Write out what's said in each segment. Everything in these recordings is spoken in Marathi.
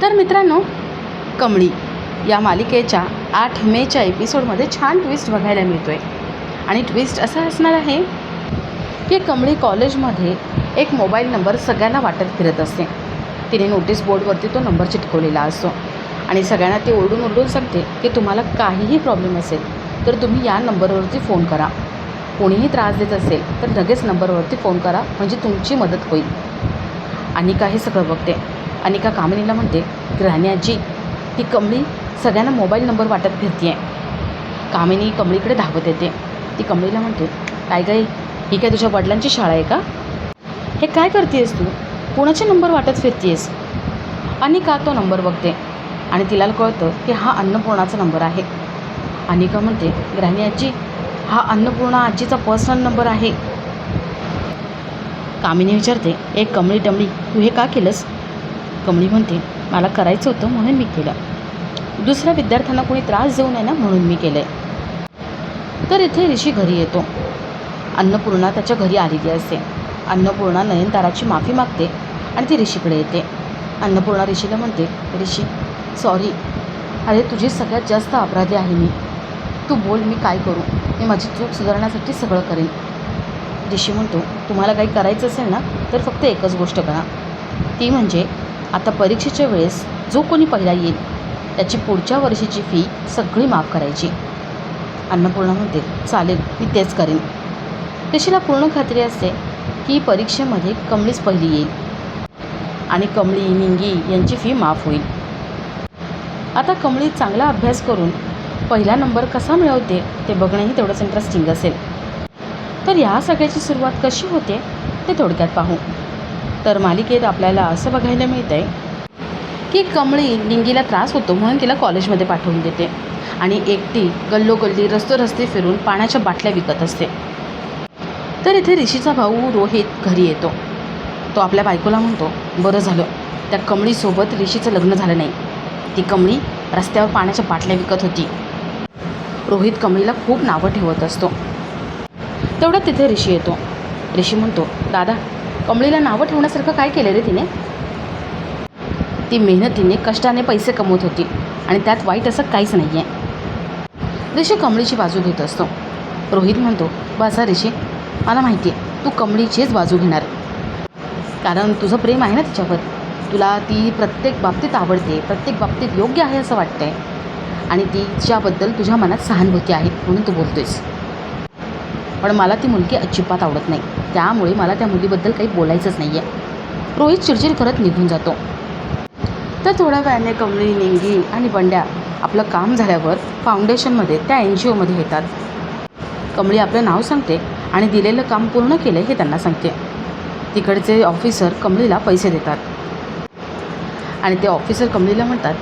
तर मित्रांनो, कमळी या मालिकेच्या 8 मेच्या एपिसोडमध्ये छान ट्विस्ट बघायला मिळतो आहे. आणि ट्विस्ट असा असणार आहे की कमळी कॉलेजमध्ये एक मोबाईल नंबर सगळ्यांना वाटत फिरत असते. तिने नोटीस बोर्डवरती तो नंबर चिटकवलेला असतो आणि सगळ्यांना ती ओरडून ओरडून सांगते की तुम्हाला काहीही प्रॉब्लेम असेल तर तुम्ही या नंबरवरती फोन करा. कोणीही त्रास देत असेल तर लगेच नंबरवरती फोन करा, म्हणजे तुमची मदत होईल. अनिका हे सगळं बघते. अनिका कामिनीला म्हणते, ग्रहाणी आजी, ती कमळी सगळ्यांना मोबाईल नंबर वाटत फिरते आहे. कामिनी कमळीकडे धावत येते. ती कमळीला म्हणते, काय गं, ही काय तुझ्या वडिलांची शाळा आहे का? हे काय करतेस तू? कोणाचे नंबर वाटत फिरतेस? अनिका तो नंबर बघते आणि तिला कळतं की हा अन्नपूर्णाचा नंबर आहे. अनिका म्हणते, ग्रहाणी आजी, हा अन्नपूर्णा आजीचा पर्सनल नंबर आहे. कामिनी विचारते, एक कमळी डमळी, तू हे का केलंस? कमळी म्हणते, मला करायचं होतं म्हणून मी केलं. दुसऱ्या विद्यार्थ्यांना कोणी त्रास देऊ नये ना म्हणून मी केलं आहे. तर इथे ऋषी घरी येतो. अन्नपूर्णा त्याच्या घरी आलेली असते. अन्नपूर्णा नयनताराची माफी मागते आणि ती ऋषीकडे येते. अन्नपूर्णा ऋषीला म्हणते, ऋषी सॉरी, अरे तुझी सगळ्यात जास्त अपराधी आहे मी. तू बोल, मी काय करू? मी माझी चूक सुधारण्यासाठी सगळं करेन. ऋषी म्हणतो, तुम्हाला काही करायचं असेल ना तर फक्त एकच गोष्ट करा, ती म्हणजे आता परीक्षेच्या वेळेस जो कोणी पहिला येईल त्याची पुढच्या वर्षीची फी सगळी माफ करायची. अन्नपूर्णा म्हणते, चालेल, मी तेच करेन. ऋषीला पूर्ण खात्री असते की परीक्षेमध्ये कमळीच पहिली येईल आणि कमळी निंगी यांची फी माफ होईल. आता कमळी चांगला अभ्यास करून पहिला नंबर कसा मिळवते ते बघणंही तेवढंच इंटरेस्टिंग असेल. तर ह्या सगळ्याची सुरुवात कशी होते ते थोडक्यात पाहू. तर मालिकेत आपल्याला असं बघायला मिळतं आहे की कमळी निंगीला त्रास होतो म्हणून तिला कॉलेजमध्ये पाठवून देते आणि एकटी गल्लोगल्ली रस्ते फिरून पाण्याच्या बाटल्या विकत असते. तर इथे ऋषीचा भाऊ रोहित घरी येतो. तो आपल्या बायकोला म्हणतो, बरं झालं त्या कमळीसोबत ऋषीचं लग्न झालं नाही. ती कमळी रस्त्यावर पाण्याच्या बाटल्या विकत होती. रोहित कमळीला खूप नावं ठेवत असतो. तेवढ्यात तिथे ऋषी येतो. ऋषी म्हणतो, दादा, कमळीला नावं ठेवण्यासारखं काय केलं रे तिने? ती मेहनतीने कष्टाने पैसे कमवत होती आणि त्यात वाईट असं काहीच नाही आहे. ऋषी कमळीची बाजू घेत असतो. रोहित म्हणतो, बसा ऋषी, मला माहिती आहे तू कमळीचीच बाजू घेणार, कारण तुझं प्रेम आहे ना तिच्यावर. तुला ती प्रत्येक बाबतीत आवडते, प्रत्येक बाबतीत योग्य आहे असं वाटतं आहे आणि तिच्याबद्दल तुझ्या मनात सहानुभूती आहे म्हणून तू बोलतोयस. पण मला ती मुलगी अजिबात आवडत नाही, त्यामुळे मला त्या मुलीबद्दल काही बोलायचंच नाही आहे. रोहित चिडचिड करत निघून जातो. तर थोड्या वेळाने कमळी, निंगी आणि बंड्या आपलं काम झाल्यावर फाउंडेशनमध्ये त्या NGOमध्ये येतात. कमळी आपलं नाव सांगते आणि दिलेलं काम पूर्ण केलं हे त्यांना सांगते. तिकडचे ऑफिसर कमळीला पैसे देतात आणि ते ऑफिसर कमळीला म्हणतात,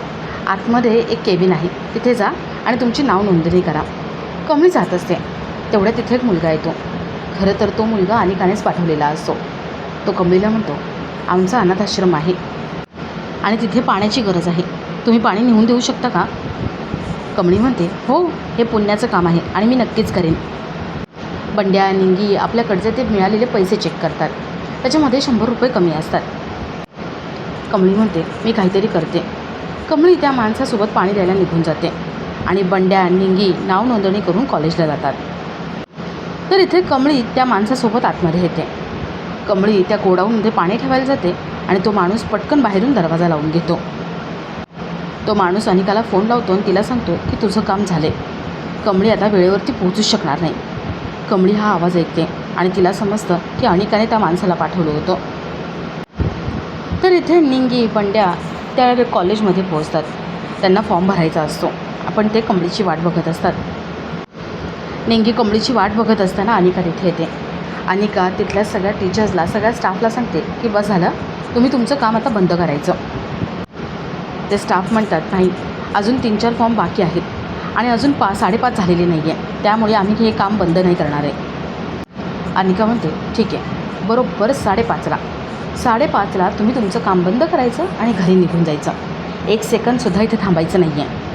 आतमध्ये एक केबिन आहे, तिथे जा आणि तुमची नाव नोंदणी करा. कमळी जात असते. तेवढ्या तिथे एक मुलगा येतो. खरं तर तो मुलगा अनिकानेच पाठवलेला असतो. तो कमळीला म्हणतो, आमचा अनाथ आश्रम आहे आणि तिथे पाण्याची गरज आहे, तुम्ही पाणी नेऊन देऊ शकता का? कमळी म्हणते, हो, हे पुण्याचं काम आहे आणि मी नक्कीच करेन. बंड्या, निंगी आपल्याकडचे ते मिळालेले पैसे चेक करतात. त्याच्यामध्ये 100 रुपये कमी असतात. कमळी म्हणते, मी काहीतरी करते. कमळी त्या माणसासोबत पाणी द्यायला निघून जाते आणि बंड्या, निंगी नाव नोंदणी करून कॉलेजला जातात. तर इथे कमळी त्या माणसासोबत आतमध्ये येते. कमळी त्या गोडाऊनमध्ये पाणी ठेवायला जाते आणि तो माणूस पटकन बाहेरून दरवाजा लावून घेतो. तो माणूस अनिकाला फोन लावतो आणि तिला सांगतो की तुझं काम झाले, कमळी आता वेळेवरती पोहोचूच शकणार नाही. कमळी हा आवाज ऐकते आणि तिला समजतं की अनिकाने त्या माणसाला पाठवलं होतं. तर इथे निंगी, बंड्या त्या कॉलेजमध्ये पोहोचतात. त्यांना फॉर्म भरायचा असतो. आपण ते कमळीची वाट बघत असतात. निंगी कमळीची वाट बघत असताना अनिका तिथे येते. अनिका तिथल्या सगळ्या टीचर्सला, सगळ्या स्टाफला सांगते की बस झालं, तुम्ही तुमचं काम आता बंद करायचं. ते स्टाफ म्हणतात, नाही, अजून 3-4 फॉर्म बाकी आहेत आणि अजून 5:30 झालेले नाही आहे, त्यामुळे आम्ही हे काम बंद नाही करणार आहे. अनिका म्हणते, ठीक आहे, बरोबर 5:30ला तुम्ही तुमचं काम बंद करायचं आणि घरी निघून जायचं. 1 सेकंदसुद्धा इथे थांबायचं नाही आहे.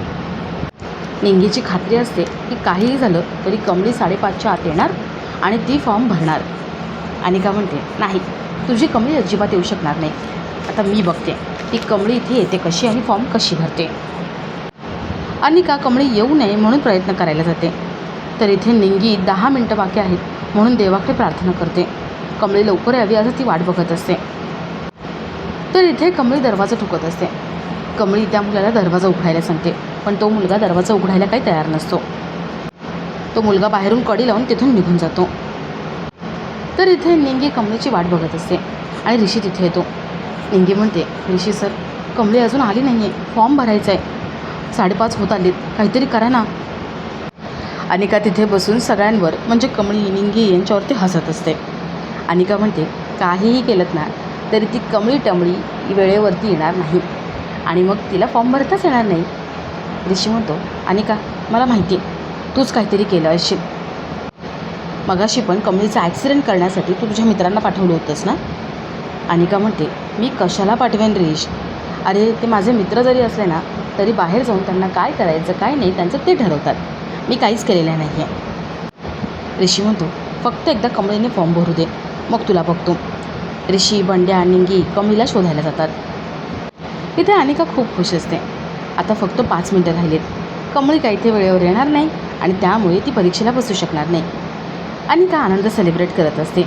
निंगीची खात्री असते की काहीही झालं तरी कमळी 5:30च्या आत येणार आणि ती फॉर्म भरणार. अनिका म्हणते, नाही, तुझी कमळी अजिबात येऊ शकणार नाही. आता मी बघते ती कमळी इथे येते कशी आणि फॉर्म कशी भरते. अनिका कमळी येऊ नये म्हणून प्रयत्न करायला जाते. तर इथे निंगी 10 मिनटं बाकी आहेत म्हणून देवाकडे प्रार्थना करते. कमळी लवकर यावी असं ती वाट बघत असते. तर इथे कमळी दरवाजा ठोकत असते. कमळी त्या मुलाला दरवाजा उघडायला सांगते, पण तो मुलगा दरवाजा उघडायला काही तयार नसतो. तो मुलगा बाहेरून कडी लावून तिथून निघून जातो. तर इथे निंगी कमळीची वाट बघत असते आणि ऋषी तिथे येतो. निंगी म्हणते, ऋषी सर, कमळी अजून आली नाही आहे, फॉर्म भरायचा आहे, 5:30 होत आलेत, काहीतरी करा ना. अनिका तिथे बसून सगळ्यांवर म्हणजे कमळी निंगी यांच्यावरती हसत असते. अनिका म्हणते, काहीही केलं ना तरी ती कमळी टमळी वेळेवरती येणार नाही आणि मग तिला फॉर्म भरताच येणार नाही. ऋषी म्हणतो, अनिका मला माहिती आहे तूच काहीतरी केलं असेल. मगाशी पण कमळीचा ॲक्सिडेंट करण्यासाठी तू तुझ्या मित्रांना पाठवलं होतंस ना. अनिका म्हणते, मी कशाला पाठवेन ऋष, अरे ते माझे मित्र जरी असले ना तरी बाहेर जाऊन त्यांना काय करायचं काय नाही त्यांचं ते ठरवतात, मी काहीच केलेलं नाही आहे. ऋषी म्हणतो, फक्त एकदा कमळीने फॉर्म भरू दे मग तुला बघतो. ऋषी, बंड्या, निंगी कमळीला शोधायला जातात. इथे अनिका खूप खुश असते. आता फक्त 5 मिनटं राहिलेत. कमळी काही ते वेळेवर येणार नाही आणि त्यामुळे ती परीक्षेला बसू शकणार नाही. अनिका आनंद सेलिब्रेट करत असते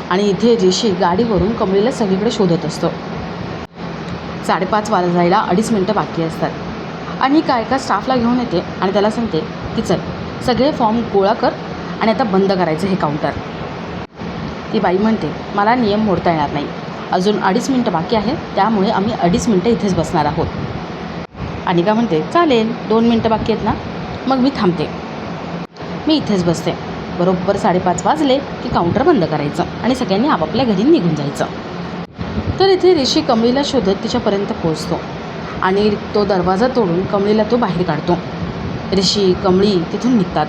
आणि इथे ऋषी गाडीवरून कमळीला सगळीकडे शोधत असतो. 5:30 वाजायला 2.5 मिनटं बाकी असतात. अनिका एका स्टाफला घेऊन येते आणि त्याला सांगते की चल सगळे फॉर्म गोळा कर आणि आता बंद करायचं हे काउंटर. ती बाई म्हणते, मला नियम मोडता येणार नाही, अजून 2.5 मिनटं बाकी आहे, त्यामुळे आम्ही 2.5 मिनटं इथेच बसणार आहोत. अनिका म्हणते, चालेल, 2 मिनटं बाकी आहेत ना, मग मी थांबते, मी इथेच बसते. बरोबर 5:30 वाजले की काउंटर बंद करायचं आणि सगळ्यांनी आपापल्या घरी निघून जायचं. तर इथे ऋषी कमळीला शोधत तिच्यापर्यंत पोहोचतो आणि तो दरवाजा तोडून कमळीला तो बाहेर काढतो. ऋषी, कमळी तिथून निघतात.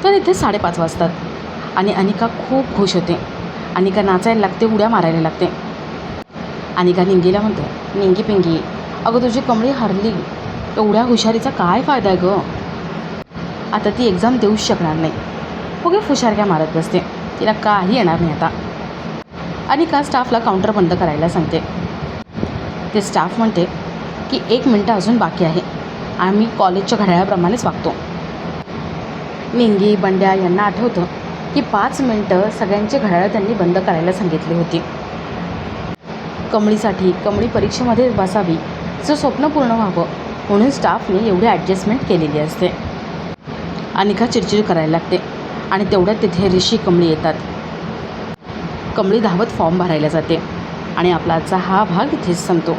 तर इथे 5:30 वाजतात आणि अनिका खूप खुश होते. अनिका नाचायला लागते, उड्या मारायला लागते. अनिका निंगीला म्हणते, निंगी पिंगी, अगं तुझी कमळी हरली, एवढ्या हुशारीचा काय फायदा आहे गं, आता ती एक्झाम देऊच शकणार नाही, उगे फुशारक्या मारत बसते, तिला काही येणार नाही आता. अनिका स्टाफला काउंटर बंद करायला सांगते. ते स्टाफ म्हणते की 1 मिनटं अजून बाकी आहे, आम्ही कॉलेजच्या घड्याळाप्रमाणेच वागतो. निंगी, बंड्या यांना आठवतं की 5 मिनटं सगळ्यांचे घड्याळं त्यांनी बंद करायला सांगितली होती. कमळीसाठी, कमळी परीक्षेमध्ये बसावी, तिचं स्वप्न पूर्ण व्हावं म्हणून स्टाफने एवढी ॲडजस्टमेंट केलेली असते. अनिका चिडचिड करायला लागते आणि तेवढ्यात तिथे ऋषी, कमळी येतात. कमळी धावत फॉर्म भरायला जाते आणि आपला आजचा हा भाग इथेच संपतो.